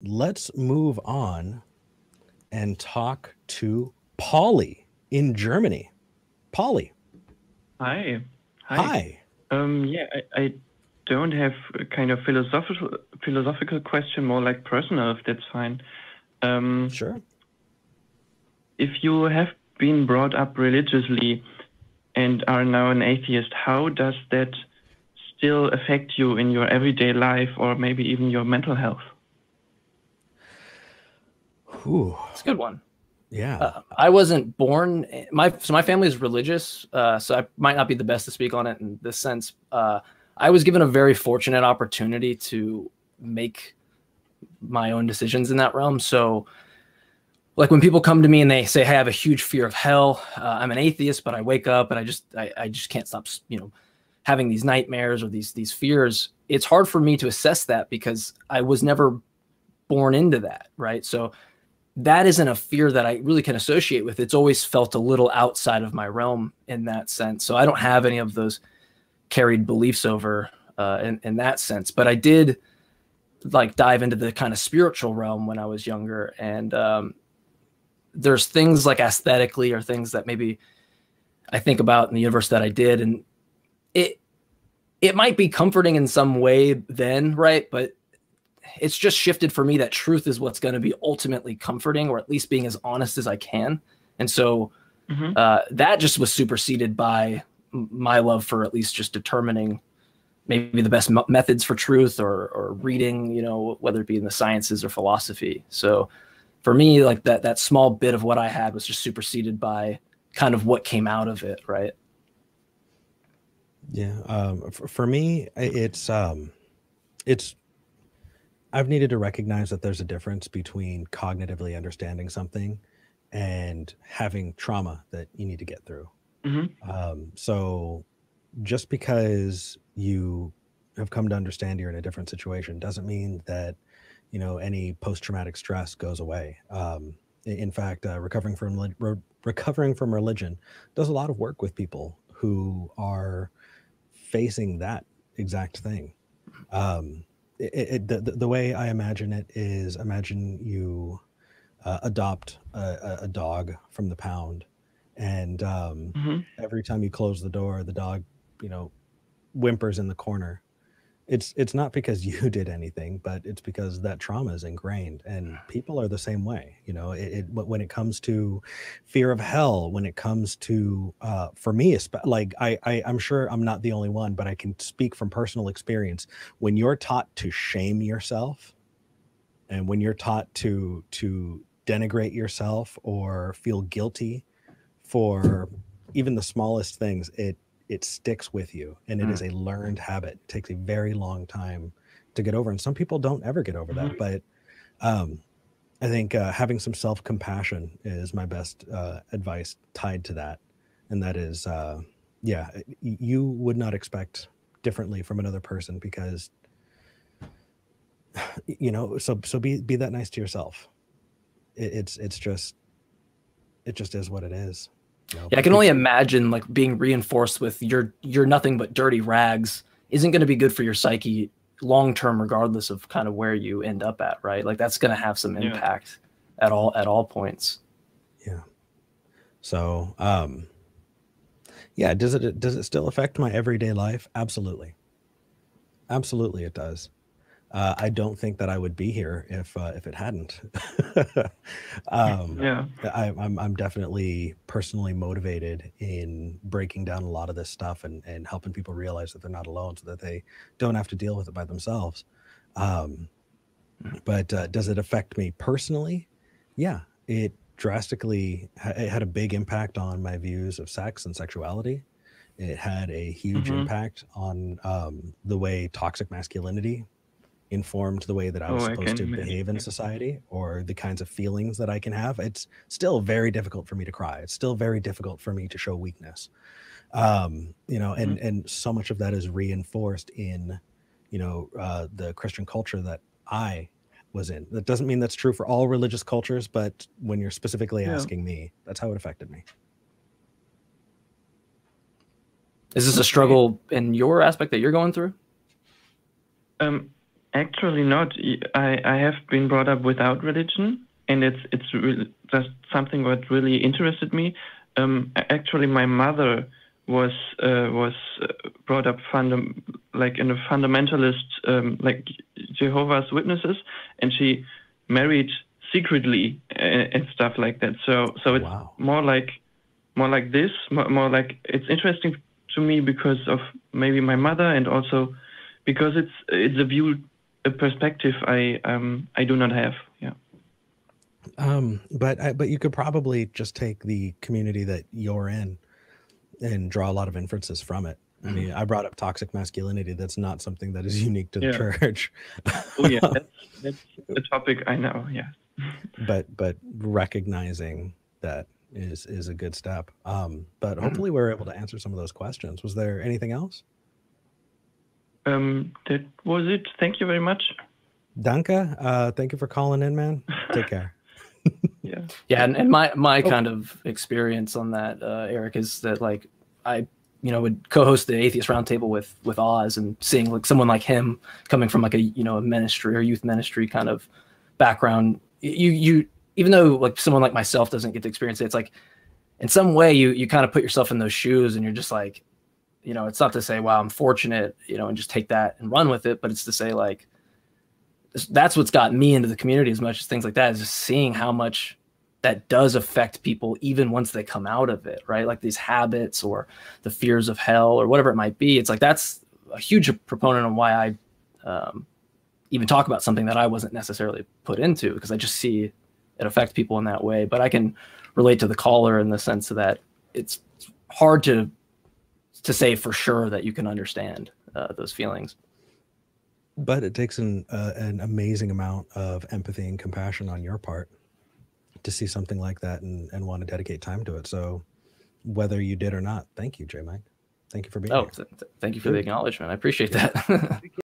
let's move on and talk to Pauly in Germany. Pauly. Hi. Hi. Yeah, I don't have a kind of philosophical question, more like personal, if that's fine. Sure. If you have been brought up religiously and are now an atheist, how does that still affect you in your everyday life or maybe even your mental health? Ooh. It's a good one. Yeah. I wasn't born. My family is religious, so I might not be the best to speak on it in this sense. I was given a very fortunate opportunity to make my own decisions in that realm. So, like when people come to me and they say, "Hey, I have a huge fear of hell. I'm an atheist, but I wake up and I just can't stop, having these nightmares or these fears." It's hard for me to assess that because I was never born into that, right? So that isn't a fear that I really can associate with. It's always felt a little outside of my realm in that sense. So I don't have any of those carried beliefs over in that sense. But I did like dive into the kind of spiritual realm when I was younger. And there's things like aesthetically or things that maybe I think about in the universe that I did. And it might be comforting in some way then, right? But it's just shifted for me that truth is what's going to be ultimately comforting, or at least being as honest as I can. And so that just was superseded by my love for at least just determining maybe the best methods for truth or reading, whether it be in the sciences or philosophy. So for me, like that small bit of what I had was just superseded by kind of what came out of it. Right. Yeah. For me, it's I've needed to recognize that there's a difference between cognitively understanding something and having trauma that you need to get through. So just because you have come to understand you're in a different situation doesn't mean that, any post-traumatic stress goes away. In fact, recovering from religion does a lot of work with people who are facing that exact thing. The way I imagine it is, imagine you adopt a dog from the pound, and every time you close the door, the dog, whimpers in the corner. It's not because you did anything, but it's because that trauma is ingrained, and people are the same way. When it comes to fear of hell, when it comes to for me, like I'm sure I'm not the only one, but I can speak from personal experience. When you're taught to shame yourself, and when you're taught to denigrate yourself or feel guilty for even the smallest things, it sticks with you, and it is a learned habit. It takes a very long time to get over, and some people don't ever get over that. But I think having some self-compassion is my best advice tied to that, and that is, you would not expect differently from another person because, so be that nice to yourself. It just is what it is. I can only imagine like being reinforced with you're nothing but dirty rags isn't going to be good for your psyche long term, regardless of kind of where you end up at, right? Like that's going to have some impact at all points. Yeah. So, does it still affect my everyday life? Absolutely. Absolutely, it does. I don't think that I would be here if it hadn't. I'm definitely personally motivated in breaking down a lot of this stuff and helping people realize that they're not alone, so that they don't have to deal with it by themselves. But does it affect me personally? Yeah, it drastically it had a big impact on my views of sex and sexuality. It had a huge impact on the way toxic masculinity informed the way that I was supposed to behave in society, or the kinds of feelings that I can have. It's still very difficult for me to cry. It's still very difficult for me to show weakness. And so much of that is reinforced in, the Christian culture that I was in. That doesn't mean that's true for all religious cultures, but when you're specifically asking me, that's how it affected me. Is this a struggle in your aspect that you're going through? Actually not. I have been brought up without religion, and it's really just something that really interested me. Actually, my mother was brought up like in a fundamentalist, like Jehovah's Witnesses, and she married secretly and stuff like that. So it's Wow. more like this, more like it's interesting to me because of maybe my mother, and also because it's a perspective I do not have. Yeah. But you could probably just take the community that you're in and draw a lot of inferences from it. I mean, I brought up toxic masculinity. That's not something that is unique to the church. Oh yeah, that's a topic I know. Yeah. But recognizing that is a good step. But hopefully we're able to answer some of those questions. Was there anything else? That was it. Thank you very much. Danke. Thank you for calling in, man. Take care. Yeah, and my kind of experience on that, Eric, is that like I would co-host the Atheist Roundtable with Oz, and seeing like someone like him coming from like a a ministry or youth ministry kind of background, you even though like someone like myself doesn't get to experience it, it's like in some way you kind of put yourself in those shoes, and you're just like, it's not to say, wow, I'm fortunate, and just take that and run with it, but it's to say like that's what's got me into the community as much as things like that, is just seeing how much that does affect people even once they come out of it, right? Like these habits or the fears of hell or whatever it might be. It's like that's a huge proponent on why I even talk about something that I wasn't necessarily put into, because I just see it affect people in that way. But I can relate to the caller in the sense that it's hard to say for sure that you can understand those feelings. But it takes an amazing amount of empathy and compassion on your part to see something like that and want to dedicate time to it. So whether you did or not, thank you, JMike. Thank you for being here. Thank you for the acknowledgement. I appreciate that.